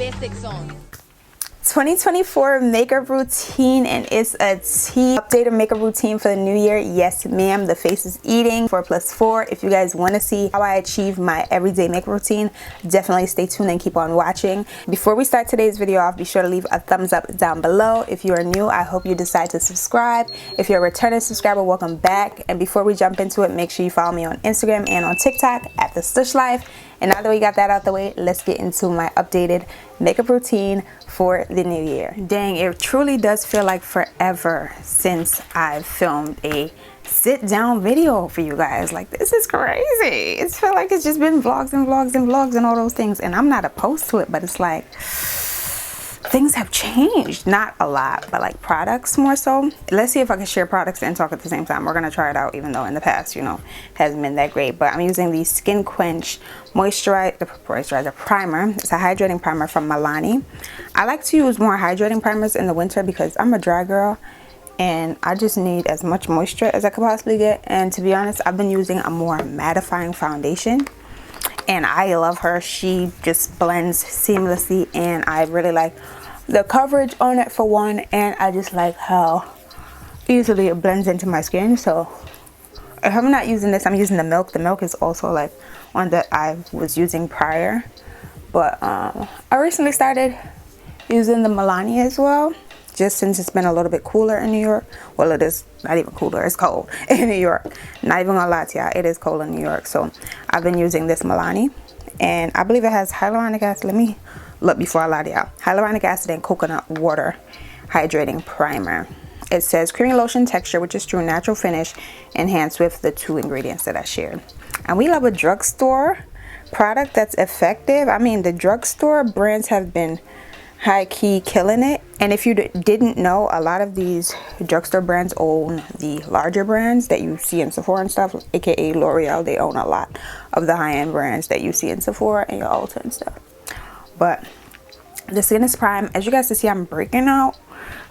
basics on. 2024 makeup routine, and it's a updated makeup routine for the new year. Yes ma'am, the face is eating 4+4. If you guys want to see how I achieve my everyday makeup routine, definitely stay tuned and keep on watching. Before we start today's video off, be sure to leave a thumbs up down below. If you are new, I hope you decide to subscribe. If you're a returning subscriber, welcome back. And before we jump into it, make sure you follow me on Instagram and on TikTok at the Stush Life. And now that we got that out the way, let's get into my updated makeup routine for the new year. Dang, it truly does feel like forever since I've filmed a sit down video for you guys. Like, this is crazy. It's feel like it's just been vlogs and vlogs and vlogs and all those things, and I'm not opposed to it, but it's like things have changed. Not a lot, but like products more so. Let's see if I can share products and talk at the same time. We're gonna try it out, even though in the past, you know, hasn't been that great. But I'm using the Skin Quench moisturizer primer. It's a hydrating primer from Milani. I like to use more hydrating primers in the winter because I'm a dry girl and I just need as much moisture as I could possibly get. And to be honest, I've been using a more mattifying foundation, and I love her. She just blends seamlessly, and I really like the coverage on it for one, and I just like how easily it blends into my skin. So if I'm not using this, I'm using the Milk. The Milk is also like one that I was using prior, but I recently started using the Milani as well, just since it's been a little bit cooler in New York. Well, it is not even cooler, it's cold in New York. Not even gonna lie to y'all, it is cold in New York. So I've been using this Milani, and I believe it has hyaluronic acid. Let me look before I lie to y'all. Hyaluronic acid and coconut water hydrating primer. It says creamy lotion texture, which is true natural finish, enhanced with the 2 ingredients that I shared. And we love a drugstore product that's effective. I mean, the drugstore brands have been high-key killing it. And if you didn't know, a lot of these drugstore brands own the larger brands that you see in Sephora and stuff, aka L'Oreal. They own a lot of the high-end brands that you see in Sephora and your Ulta and stuff. But the skin is prime. As you guys can see, I'm breaking out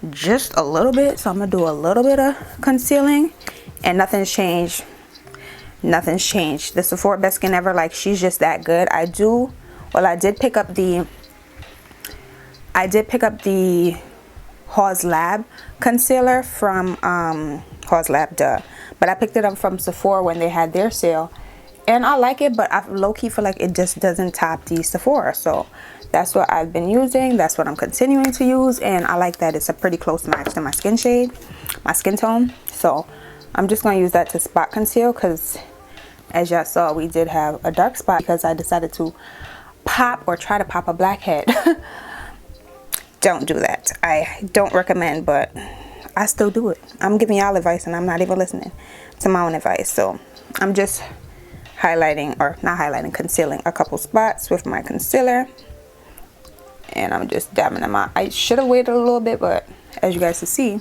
just a little bit, so I'm gonna do a little bit of concealing, and nothing's changed. Nothing's changed. The Sephora Best Skin Ever, like, she's just that good. I did pick up the Haws Lab concealer from Haws Lab, but I picked it up from Sephora when they had their sale, and I like it, but I low-key feel like it just doesn't top the Sephora. So that's what I've been using. That's what I'm continuing to use, and I like that it's a pretty close match to my skin shade, my skin tone. So I'm just going to use that to spot conceal, because as y'all saw, we did have a dark spot because I decided to try to pop a blackhead. Don't do that. I don't recommend, but I still do it. I'm giving y'all advice, and I'm not even listening to my own advice. So I'm just concealing a couple spots with my concealer, and I'm just dabbing them out. I should have waited a little bit, but as you guys can see,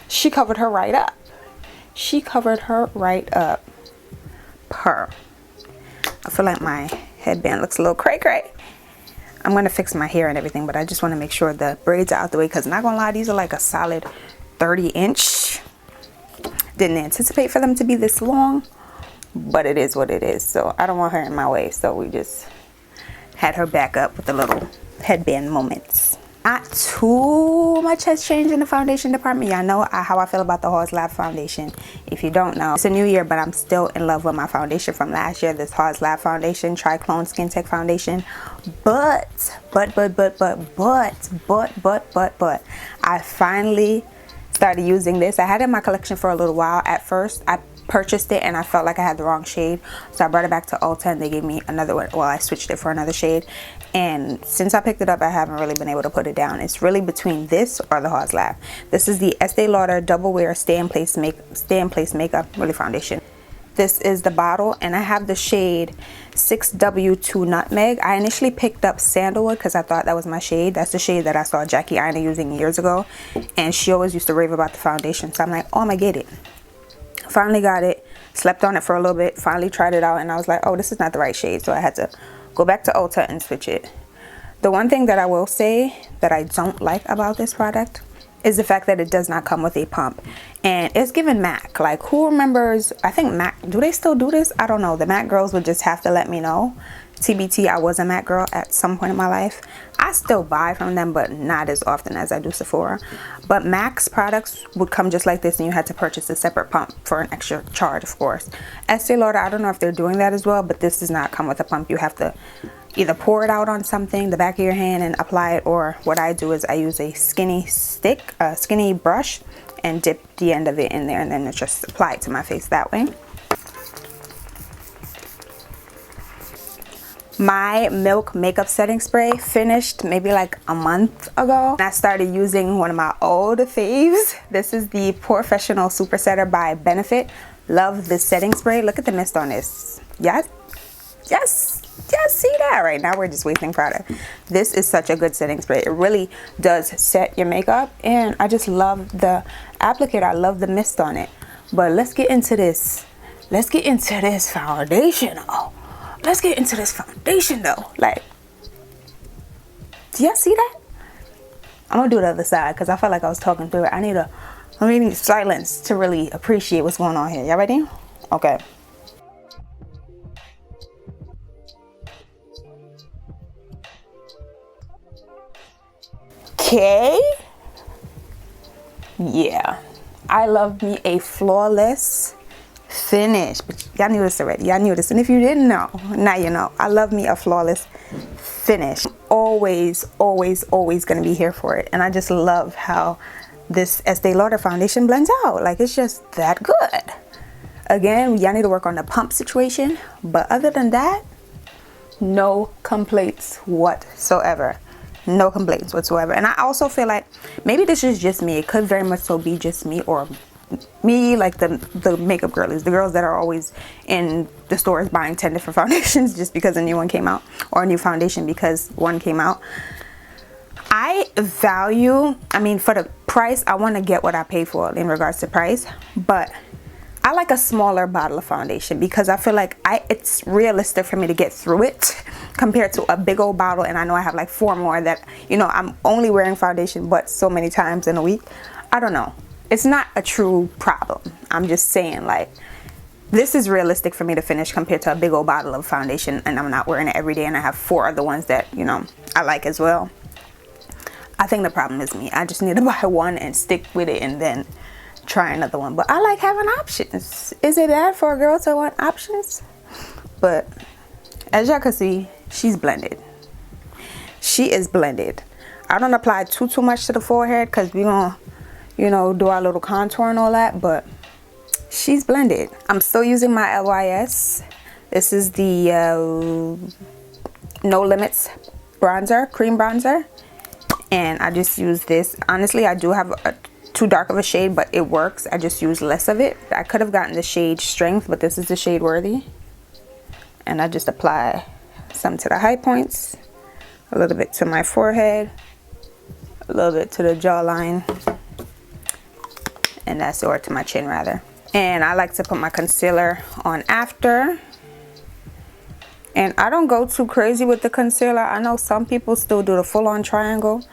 she covered her right up. She covered her right up. I feel like my headband looks a little cray-cray. I'm going to fix my hair and everything, but I just want to make sure the braids are out the way, because not going to lie, these are like a solid 30-inch. Didn't anticipate for them to be this long, but it is what it is. So I don't want her in my way, so we just had her back up with the little headband moments. Not too much has changed in the foundation department. Y'all know how I feel about the Haws Lab foundation. If you don't know, it's a new year, but I'm still in love with my foundation from last year, this Haws Lab foundation, Triclone Skin Tech foundation. But I finally started using this. I had it in my collection for a little while. At first, I purchased it and I felt like I had the wrong shade, so I brought it back to Ulta and they gave me another one. Well, I switched it for another shade, and since I picked it up, I haven't really been able to put it down. It's really between this or the Haws Lab. This is the Estee Lauder Double Wear Stay in Place Makeup Really Foundation. This is the bottle, and I have the shade 6W2 Nutmeg. I initially picked up Sandalwood because I thought that was my shade. That's the shade that I saw Jackie Aina using years ago, and she always used to rave about the foundation, so I'm like, oh, I'm gonna get it. Finally got it, slept on it for a little bit, finally tried it out, and I was like, oh, this is not the right shade, so I had to go back to Ulta and switch it. The one thing that I will say that I don't like about this product is the fact that it does not come with a pump. and it's given MAC. Like, who remembers? I think MAC, do they still do this? I don't know. The MAC girls would just have to let me know. TBT, I was a MAC girl at some point in my life. I still buy from them, but not as often as I do Sephora. But MAC's products would come just like this, and you had to purchase a separate pump for an extra charge, of course. Estee Lauder, I don't know if they're doing that as well, but this does not come with a pump. You have to either pour it out on something, the back of your hand, and apply it, or what I do is I use a skinny stick, a skinny brush, and dip the end of it in there, and then just apply it to my face that way. My Milk makeup setting spray finished maybe like a month ago. I started using one of my old faves. This is the Professional Super Setter by Benefit. Love this setting spray. Look at the mist on this. Yes, see that? Right now we're just wasting product. This is such a good setting spray. It really does set your makeup, and I just love the applicator. I love the mist on it. But let's get into this. Let's get into this foundation. Oh. Let's get into this foundation though. Like, do y'all see that? I'm gonna do the other side because I felt like I was talking through it. I need silence to really appreciate what's going on here. Y'all ready? Okay. Okay. Yeah. I love me a flawless finish, but y'all knew this already. Y'all knew this, and if you didn't know, now you know. I love me a flawless finish. Always gonna be here for it, and I just love how this Estee Lauder foundation blends out. Like, it's just that good. Again, y'all need to work on the pump situation, but other than that, no complaints whatsoever. No complaints whatsoever. And I also feel like maybe this is just me. It could very much so be just me, or me, like the makeup girlies, the girls that are always in the stores buying 10 different foundations just because a new one came out, or a new foundation because one came out. I mean, for the price, I want to get what I pay for in regards to price, but I like a smaller bottle of foundation because I feel like it's realistic for me to get through it compared to a big old bottle, and I know I have like 4 more that, you know, I'm only wearing foundation but so many times in a week. I don't know. It's not a true problem. I'm just saying, like, this is realistic for me to finish compared to a big old bottle of foundation, and I'm not wearing it every day, and I have 4 other ones that, you know, I like as well. I think the problem is me. I just need to buy one and stick with it and then try another one. But I like having options. Is it bad for a girl to want options? But as y'all can see, she's blended. She is blended. I don't apply too much to the forehead because we're gonna, you know, do our little contour and all that, but she's blended. I'm still using my LYS. This is the No Limits bronzer, cream bronzer, and I just use this. Honestly, I do have too dark of a shade, but it works. I just use less of it. I could have gotten the shade Strength, but this is the shade Worthy, and I just apply some to the high points, a little bit to my forehead, a little bit to the jawline, and that's, or to my chin rather. And I like to put my concealer on after, and I don't go too crazy with the concealer. I know some people still do the full-on triangle.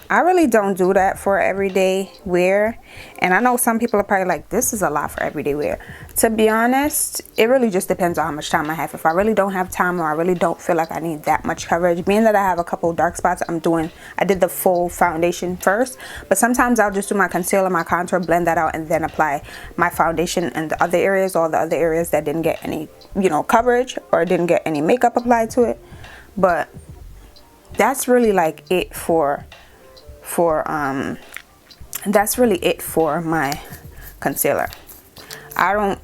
I really don't do that for everyday wear, and I know some people are probably like, this is a lot for everyday wear. To be honest, it really just depends on how much time I have. If I really don't have time, or I really don't feel like I need that much coverage, being that I have a couple dark spots, I did the full foundation first, but sometimes I'll just do my concealer, my contour, blend that out, and then apply my foundation in the other areas, all the other areas that didn't get any, you know, coverage or didn't get any makeup applied to it. But that's really like it that's really it for my concealer. I don't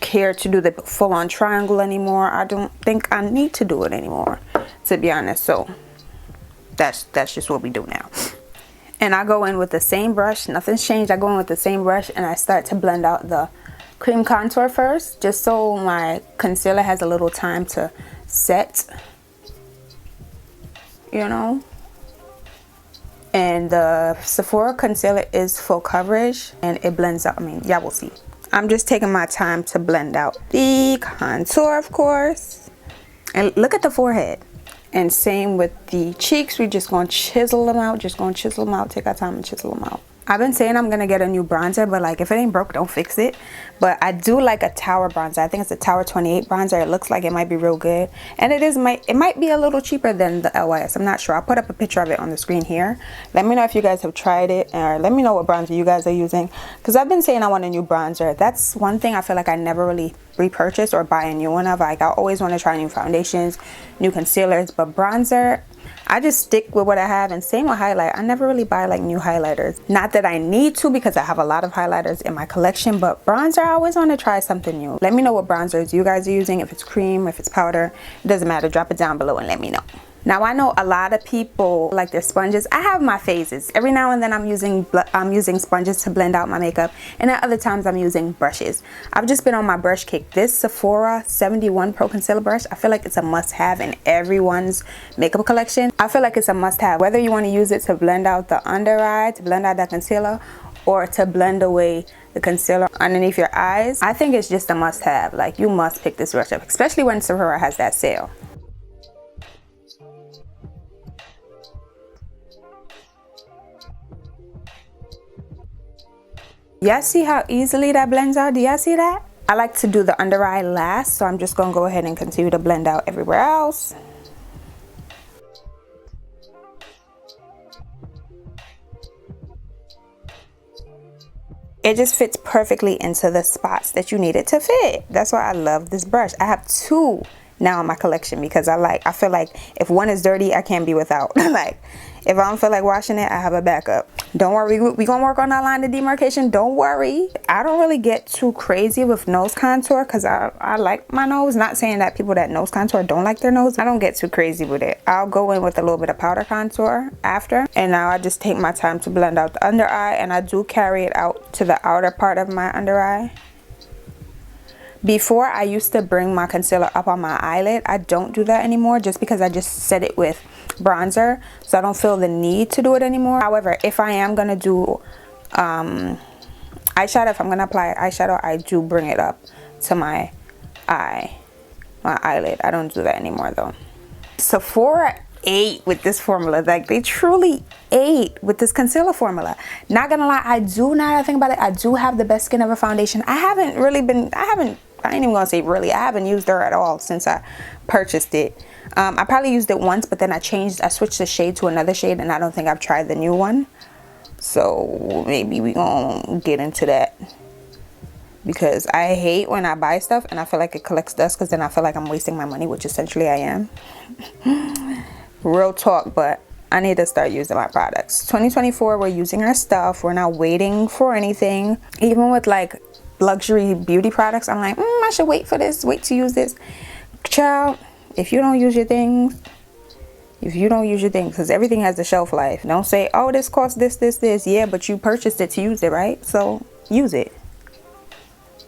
care to do the full-on triangle anymore. I don't think I need to do it anymore, to be honest. So that's just what we do now. And I go in with the same brush. Nothing's changed. I go in with the same brush, and I start to blend out the cream contour first, just so my concealer has a little time to set, you know. And the Sephora concealer is full coverage, and it blends out. I mean, y'all will see. I'm just taking my time to blend out the contour, of course. And look at the forehead. And same with the cheeks. We're just going to chisel them out. Just going to chisel them out. Take our time and chisel them out. I've been saying I'm gonna get a new bronzer, but like if it ain't broke, don't fix it. But I do like a Tower bronzer. I think it's a Tower 28 bronzer. It looks like it might be real good, and it might be a little cheaper than the LYS. I'm not sure. I'll put up a picture of it on the screen here. Let me know if you guys have tried it, or let me know what bronzer you guys are using, because I've been saying I want a new bronzer. That's one thing I feel like I never really repurchase or buy a new one of. Like I always want to try new foundations, new concealers, but bronzer, I just stick with what I have. And same with highlight. I never really buy like new highlighters. Not that I need to, because I have a lot of highlighters in my collection, but bronzer, I always want to try something new. Let me know what bronzers you guys are using. If it's cream, if it's powder, it doesn't matter. Drop it down below and let me know. Now I know a lot of people like their sponges. I have my phases. Every now and then I'm using sponges to blend out my makeup, and at other times I'm using brushes. I've just been on my brush kick. This Sephora 71 Pro Concealer brush, I feel like it's a must-have in everyone's makeup collection. I feel like it's a must-have, whether you want to use it to blend out the under eye, to blend out that concealer, or to blend away the concealer underneath your eyes. I think it's just a must-have. Like, you must pick this brush up, especially when Sephora has that sale. Y'all see how easily that blends out? Do y'all see that? I like to do the under eye last, so I'm just gonna go ahead and continue to blend out everywhere else. It just fits perfectly into the spots that you need it to fit. That's why I love this brush. I have two now in my collection, because I feel like if one is dirty, I can't be without. Like, if I don't feel like washing it, I have a backup. Don't worry, we gonna work on that line of demarcation. Don't worry. I don't really get too crazy with nose contour, because I like my nose. Not saying that people that nose contour don't like their nose. I don't get too crazy with it. I'll go in with a little bit of powder contour after, and now I just take my time to blend out the under eye, and I do carry it out to the outer part of my under eye. Before, I used to bring my concealer up on my eyelid. I don't do that anymore, just because I just set it with bronzer, so I don't feel the need to do it anymore. However, if I am gonna do eyeshadow, if I'm gonna apply eyeshadow, I do bring it up to my eyelid. I don't do that anymore though. Sephora ate with this formula. Like, they truly ate with this concealer formula. Not gonna lie, I do, now that I think about it, I do have the best skin ever foundation. I ain't even gonna say really, I haven't used her at all since I purchased it. I probably used it once, but then I switched the shade to another shade, and I don't think I've tried the new one. So maybe we gonna get into that, because I hate when I buy stuff and I feel like it collects dust, because then I feel like I'm wasting my money, which essentially I am. Real talk, but I need to start using my products. 2024, we're using our stuff. We're not waiting for anything. Even with like luxury beauty products, I'm like, I should wait for this, wait to use this. Child, if you don't use your things, because everything has a shelf life. Don't say, oh, this costs this. Yeah, but you purchased it to use it, right? So use it.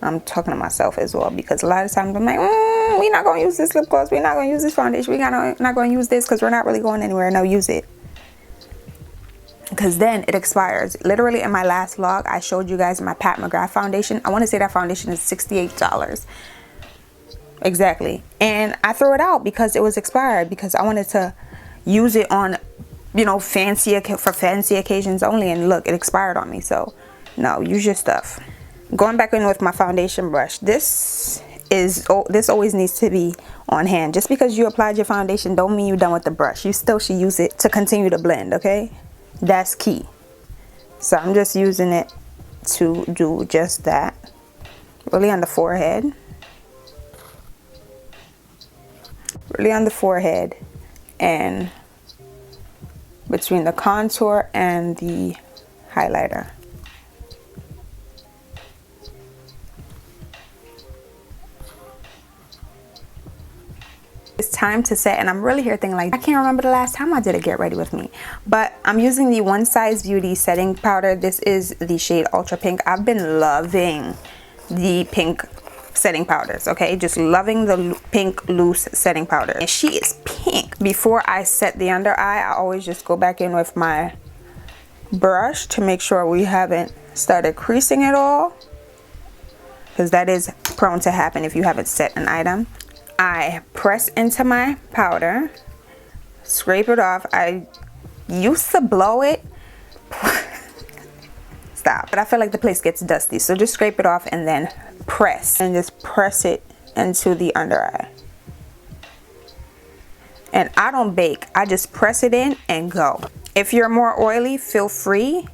I'm talking to myself as well, because a lot of times I'm like, we're not going to use this lip gloss, we're not going to use this foundation, we're not going to use this because we're not really going anywhere. No, use it, because then it expires. Literally in my last vlog, I showed you guys my Pat McGrath foundation. I want to say that foundation is $68 exactly, and I threw it out because it was expired, because I wanted to use it on, you know, for fancy occasions only, and look, it expired on me. So no, use your stuff. Going back in with my foundation brush, this always needs to be on hand. Just because you applied your foundation don't mean you're done with the brush. You still should use it to continue to blend, okay? That's key. So I'm just using it to do just that. Really on the forehead. Really on the forehead, and between the contour and the highlighter. It's time to set, and I'm really here thinking like, I can't remember the last time I did a get ready with me, but I'm using the One Size Beauty setting powder. This is the shade Ultra Pink. I've been loving the pink setting powders, okay? Just loving the pink loose setting powder, and she is pink. Before I set the under eye, I always just go back in with my brush to make sure we haven't started creasing it all, because that is prone to happen if you haven't set an item. I press into my powder, scrape it off. I used to blow it. stop. But I feel like the place gets dusty, so just scrape it off and then press. And just press it into the under eye. And I don't bake, I just press it in and go. If you're more oily, feel free,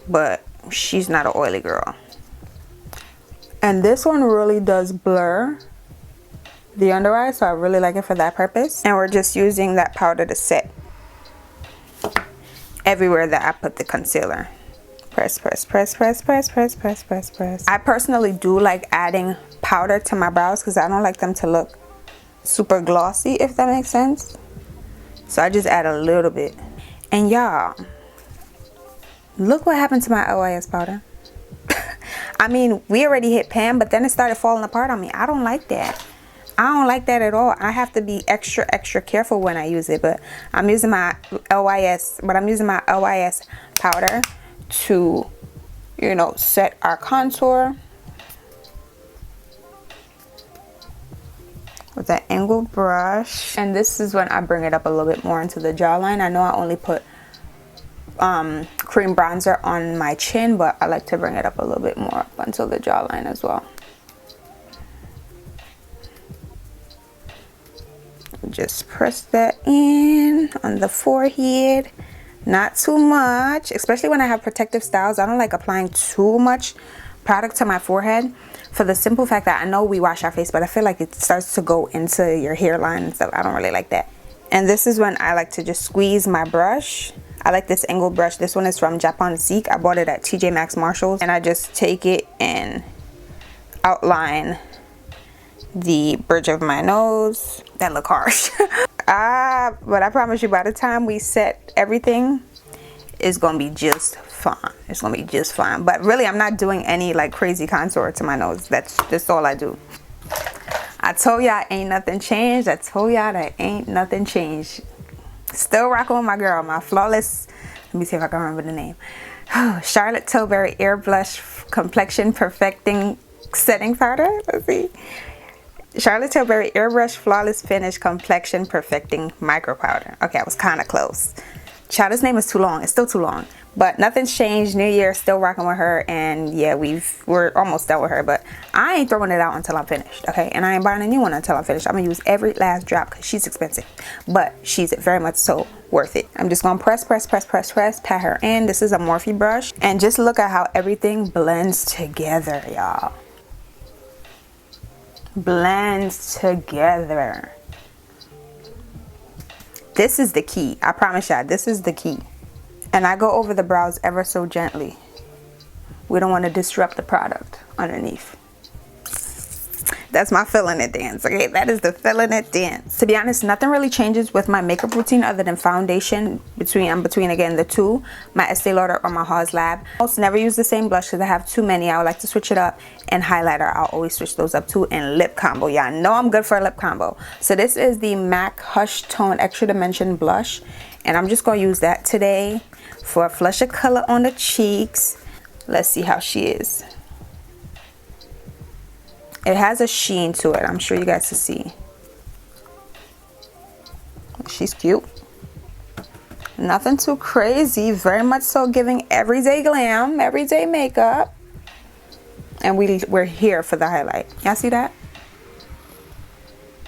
but she's not an oily girl. And this one really does blur the under eye, so I really like it for that purpose. And we're just using that powder to set everywhere that I put the concealer. Press, press, press, press, press, press, press, press, press. I personally do like adding powder to my brows because I don't like them to look super glossy, if that makes sense. So I just add a little bit. And y'all, look what happened to my OIS powder. I mean, we already hit pan, but then it started falling apart on me. I don't like that. I don't like that at all. I have to be extra careful when I use it. But I'm using my OIS, powder to, you know, set our contour with that angled brush. And this is when I bring it up a little bit more into the jawline. I know I only put cream bronzer on my chin, but I like to bring it up a little bit more up until the jawline as well. Just press that in on the forehead, not too much, especially when I have protective styles. I don't like applying too much product to my forehead for the simple fact that I know we wash our face, but I feel like it starts to go into your hairline and stuff. I don't really like that. And this is when I like to just squeeze my brush. I like this angled brush. This one is from Japan Seek. I bought it at TJ Maxx Marshalls, and I just take it and outline the bridge of my nose. That look harsh. But I promise you, by the time we set everything, it's gonna be just fine. It's gonna be just fine. But really, I'm not doing any like crazy contour to my nose. That's all I do. I told y'all ain't nothing changed. I told y'all that ain't nothing changed. Still rocking with my girl, my flawless, let me see if I can remember the name. Charlotte Tilbury Air Blush Complexion Perfecting Setting Powder. Let's see. Charlotte Tilbury Airbrush Flawless Finish Complexion Perfecting Micro Powder. Okay, I was kind of close. Child, this name is too long. It's still too long. But nothing's changed. New Year, still rocking with her. And yeah, we're almost done with her. But I ain't throwing it out until I'm finished. Okay, and I ain't buying a new one until I'm finished. I'm going to use every last drop because she's expensive. But she's very much so worth it. I'm just going to press, pat her in. This is a Morphe brush. And just look at how everything blends together, y'all. Blends together. This is the key. I promise y'all, this is the key. And I go over the brows ever so gently. We don't want to disrupt the product underneath. That's my filling it dance, okay? That is the filling it dance. To be honest, nothing really changes with my makeup routine other than foundation. I'm between again the two, my Estee Lauder or my Haws Lab. I also never use the same blush because I have too many. I would like to switch it up. And highlighter, I'll always switch those up too. And lip combo, y'all know I'm good for a lip combo. So this is the MAC Hush Tone Extra Dimension blush, and I'm just gonna use that today for a flush of color on the cheeks. Let's see how she is. It has a sheen to it. I'm sure you guys can see. She's cute. Nothing too crazy. Very much so giving everyday glam, everyday makeup. And we're here for the highlight. Y'all see that?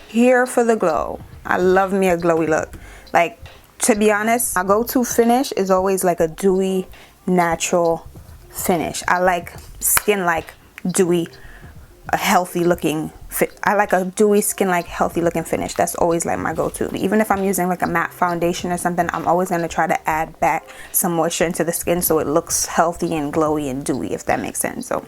Here for the glow. I love me a glowy look. Like, to be honest, my go-to finish is always like a dewy, natural finish. I like skin like dewy, a healthy looking fit. I like a dewy skin like healthy looking finish. That's always like my go-to. Even if I'm using like a matte foundation or something, I'm always going to try to add back some moisture into the skin so it looks healthy and glowy and dewy, if that makes sense. So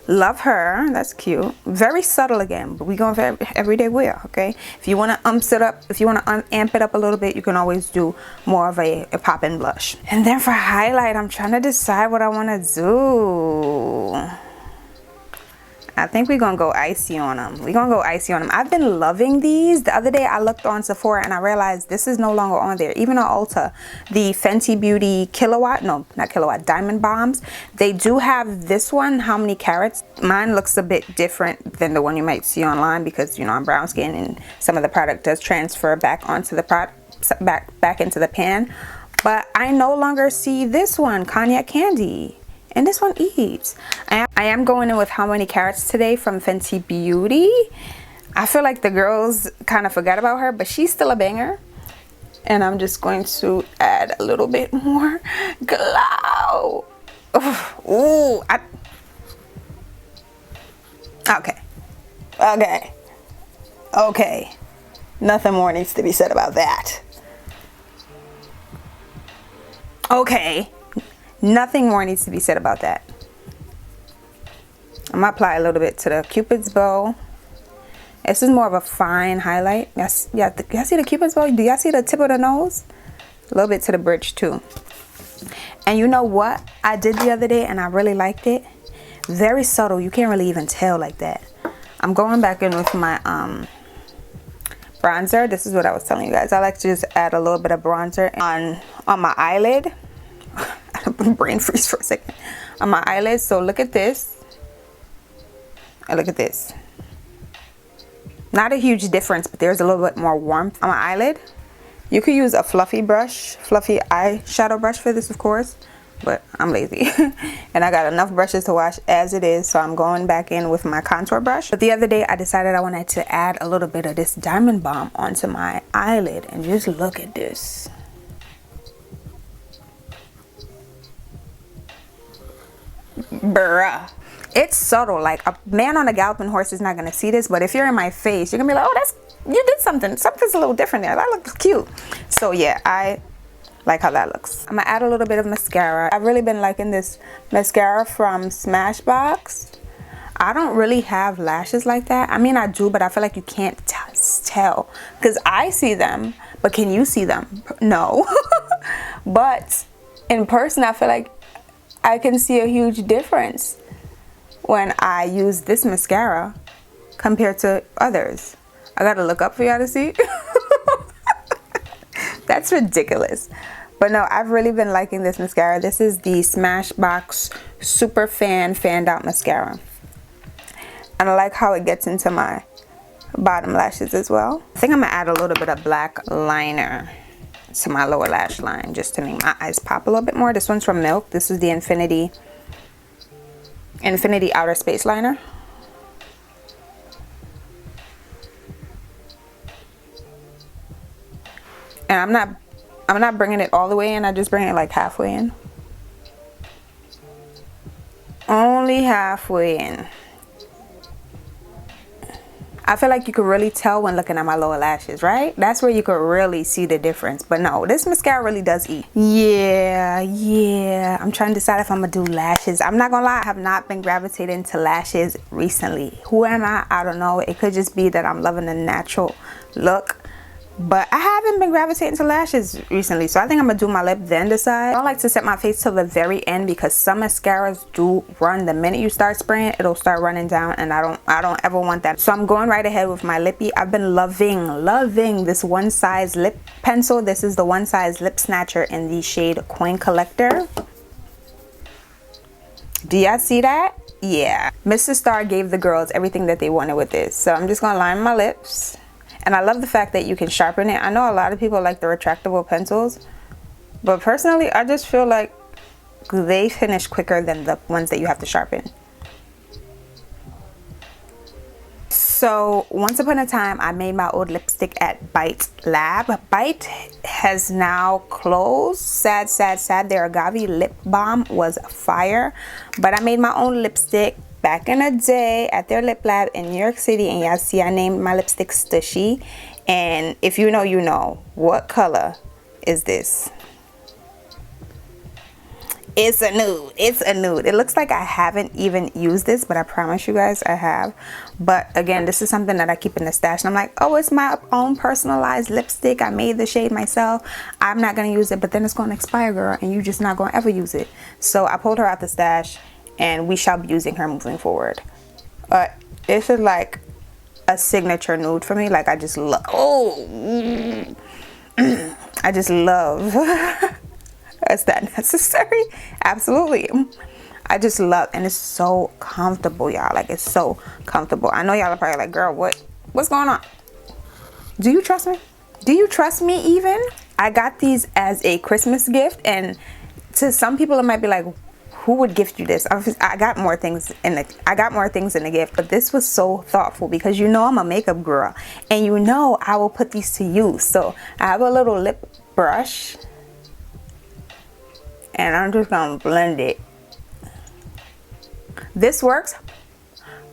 love her. That's cute. Very subtle again, but we going for everyday wear. Okay, if you want to amp it up, if you want to amp it up a little bit, you can always do more of a pop-in blush. And then for highlight, I'm trying to decide what I want to do. I think we're gonna go icy on them. We're gonna go icy on them. I've been loving these. The other day I looked on Sephora and I realized this is no longer on there. Even on Ulta, the Fenty Beauty Diamond Bombs, they do have this one. How many carats? Mine looks a bit different than the one you might see online because, you know, I'm brown skin and some of the product does transfer back onto the product, back into the pan. But I no longer see this one, Cognac Candy. And this one eats. I am going in with How Many Carats today from Fenty Beauty. I feel like the girls kind of forgot about her, but she's still a banger. And I'm just going to add a little bit more glow. Ooh, okay. Nothing more needs to be said about that. Okay. Nothing more needs to be said about that. I'm gonna apply a little bit to the Cupid's bow. This is more of a fine highlight. Y'all see the Cupid's bow? Do y'all see the tip of the nose? A little bit to the bridge too. And you know what I did the other day and I really liked it? Very subtle. You can't really even tell like that. I'm going back in with my bronzer. This is what I was telling you guys. I like to just add a little bit of bronzer on my eyelid. Brain freeze for a second. On my eyelid. So look at this. And look at this. Not a huge difference, but there's a little bit more warmth on my eyelid. You could use a fluffy eyeshadow brush for this, of course, but I'm lazy. And I got enough brushes to wash as it is, so I'm going back in with my contour brush. But the other day, I decided I wanted to add a little bit of this Diamond Balm onto my eyelid, and just look at this. Bruh. It's subtle. Like, a man on a galloping horse is not going to see this, but if you're in my face, you're going to be like, oh, you did something. Something's a little different there. That looks cute. So yeah, I like how that looks. I'm going to add a little bit of mascara. I've really been liking this mascara from Smashbox. I don't really have lashes like that. I mean, I do, but I feel like you can't tell. Because I see them, but can you see them? No. But in person, I feel like I can see a huge difference when I use this mascara compared to others. I gotta look up for y'all to see. That's ridiculous. But no, I've really been liking this mascara. This is the Smashbox Super Fanned Out Mascara. And I like how it gets into my bottom lashes as well. I think I'm gonna add a little bit of black liner to my lower lash line just to make my eyes pop a little bit more. This one's from Milk. This is the Infinity Outer Space Liner. And I'm not bringing it all the way in. I just bring it like halfway in. Only halfway in. I feel like you could really tell when looking at my lower lashes, right? That's where you could really see the difference. But no, this mascara really does eat. Yeah. I'm trying to decide if I'm gonna do lashes. I'm not gonna lie, I have not been gravitating to lashes recently. Who am I? I don't know. It could just be that I'm loving the natural look. But I haven't been gravitating to lashes recently, so I think I'm gonna do my lip then decide. I don't like to set my face till the very end because some mascaras do run. The minute you start spraying, it'll start running down, and I don't ever want that. So I'm going right ahead with my lippy. I've been loving this One Size lip pencil. This is the One Size Lip Snatcher in the shade Coin Collector. Do y'all see that? Yeah. Mr. Star gave the girls everything that they wanted with this. So I'm just gonna line my lips. And I love the fact that you can sharpen it. I know a lot of people like the retractable pencils, but personally, I just feel like they finish quicker than the ones that you have to sharpen. So once upon a time, I made my old lipstick at Bite Lab. Bite has now closed. Sad. Their agave lip balm was fire, but I made my own lipstick back in the day at their lip lab in New York City, and y'all see I named my lipstick Stushy. And if you know, you know. What color is this? It's a nude. It's a nude. It looks like I haven't even used this, but I promise you guys I have. But again, this is something that I keep in the stash, and I'm like, oh, it's my own personalized lipstick. I made the shade myself. I'm not gonna use it, but then it's gonna expire, girl, and you're just not gonna ever use it. So I pulled her out the stash, and we shall be using her moving forward. This is like a signature nude for me. Like, I just love, I just love. Is that necessary? Absolutely. I just love, and it's so comfortable, y'all. Like, it's so comfortable. I know y'all are probably like, girl, what's going on? Do you trust me? Do you trust me even? I got these as a Christmas gift, and to some people it might be like, who would gift you this? I got more things in the gift, but this was so thoughtful because you know I'm a makeup girl, and you know I will put these to use. So I have a little lip brush, and I'm just gonna blend it. This works,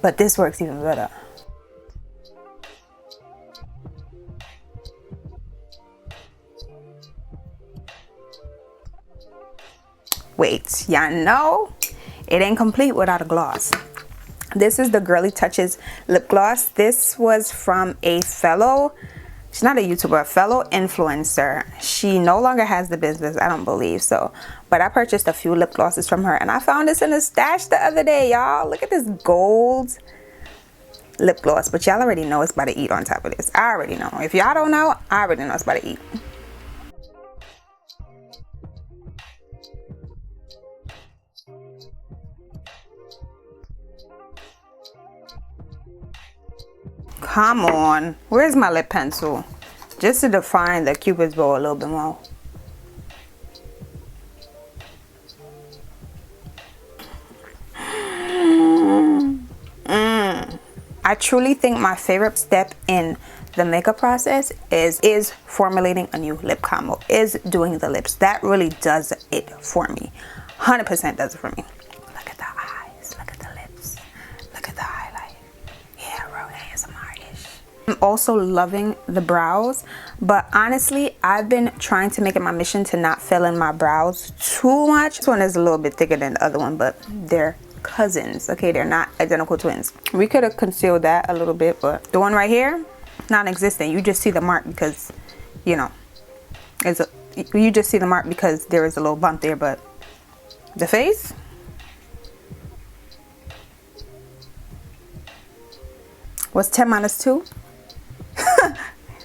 but this works even better. Wait, y'all know it ain't complete without a gloss. This is the Gurly Touches lip gloss. This was from a fellow, she's not a YouTuber, a fellow influencer. She no longer has the business, I don't believe so, but I purchased a few lip glosses from her, and I found this in a stash the other day, y'all. Look at this gold lip gloss, but y'all already know it's about to eat on top of this. I already know. If y'all don't know, I already know it's about to eat. Come on, where's my lip pencil? Just to define the Cupid's bow a little bit more. I truly think my favorite step in the makeup process is formulating a new lip combo, is doing the lips. That really does it for me. 100% does it for me. Look at the eyes, look at the lips, look at the highlight. Yeah, real ASMR-ish. I'm also loving the brows, but honestly, I've been trying to make it my mission to not fill in my brows too much. This one is a little bit thicker than the other one, but they're cousins, okay? They're not identical twins. We could have concealed that a little bit, but the one right here, non-existent. You just see the mark because, you know, you just see the mark because there is a little bump there, but the face, what's 10 minus 2?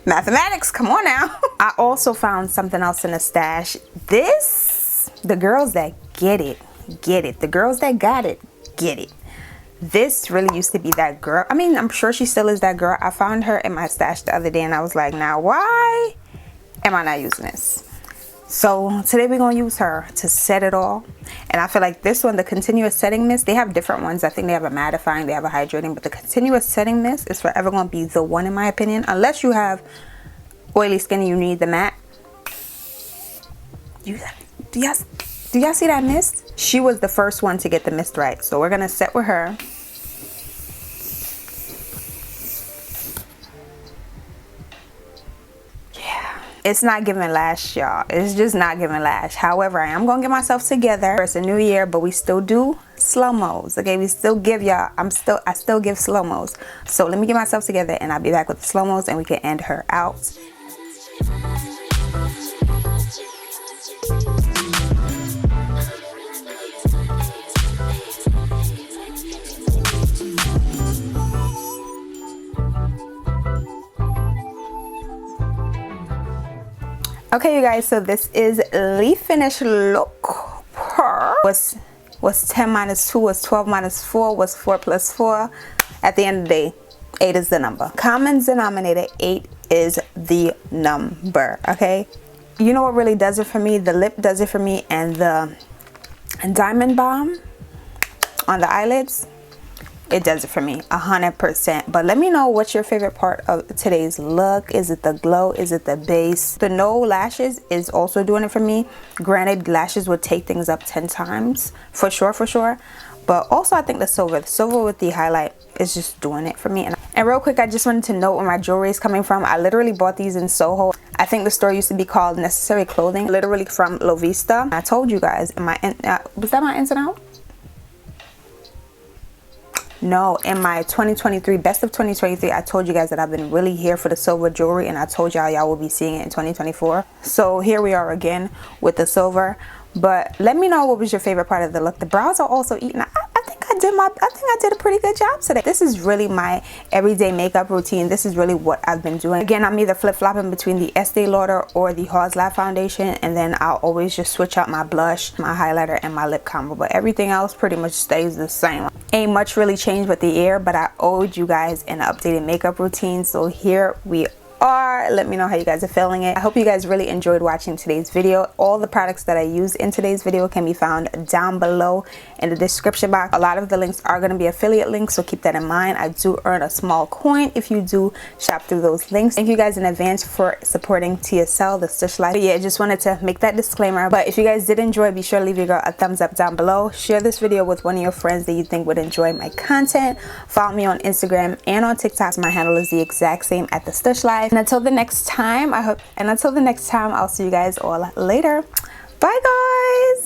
Mathematics, come on now. I also found something else in the stash. This, the girls that get it, get it. The girls that got it, get it. This really used to be that girl. I mean, I'm sure she still is that girl. I found her in my stash the other day, and I was like, now why am I not using this? So today we're gonna use her to set it all. And I feel like this one, the continuous setting mist, they have different ones. I think they have a mattifying, they have a hydrating, but the continuous setting mist is forever gonna be the one in my opinion, unless you have oily skin and you need the matte. Do y'all see that mist? She was the first one to get the mist right. So we're gonna set with her. It's not giving lash, y'all. It's just not giving lash. However, I am gonna get myself together. It's a new year, but we still do slow-mos, okay? We still give y'all, I still give slow-mos. So let me get myself together and I'll be back with the slow-mos and we can end her out. Okay, you guys, so this is the finished look. Was 10 minus 2, was 12 minus 4, was 4 plus 4. At the end of the day, 8 is the number. Common denominator, 8 is the number, okay? You know what really does it for me? The lip does it for me, and the diamond balm on the eyelids, it does it for me 100%. But let me know what's your favorite part of today's look. Is it the glow? Is it the base? The no lashes is also doing it for me. Granted, lashes would take things up 10 times for sure, but also I think the silver with the highlight is just doing it for me. And real quick, I just wanted to note where my jewelry is coming from. I literally bought these in Soho. I think the store used to be called Necessary Clothing, literally from La Vista. I told you guys in my was that my ins and out? No, in my 2023 best of 2023, I told you guys that I've been really here for the silver jewelry, and I told y'all will be seeing it in 2024. So here we are again with the silver. But let me know what was your favorite part of the look. The brows are also eating. I think I did a pretty good job today. This is really my everyday makeup routine. This is really what I've been doing. Again, I'm either flip-flopping between the Estee Lauder or the Hars Lab foundation, and then I'll always just switch out my blush, my highlighter, and my lip combo. But everything else pretty much stays the same. Ain't much really changed with the ear, but I owed you guys an updated makeup routine, so here we are. Let me know how you guys are feeling it. I hope you guys really enjoyed watching today's video. All the products that I used in today's video can be found down below in the description box. A lot of the links are going to be affiliate links, so keep that in mind. I do earn a small coin if you do shop through those links. Thank you guys in advance for supporting TSL, the Stush Life. But yeah, just wanted to make that disclaimer. But if you guys did enjoy, be sure to leave your girl a thumbs up down below. Share this video with one of your friends that you think would enjoy my content. Follow me on Instagram and on TikTok. My handle is the exact same at the Stush Life. And until the next time, I'll see you guys all later. Bye guys.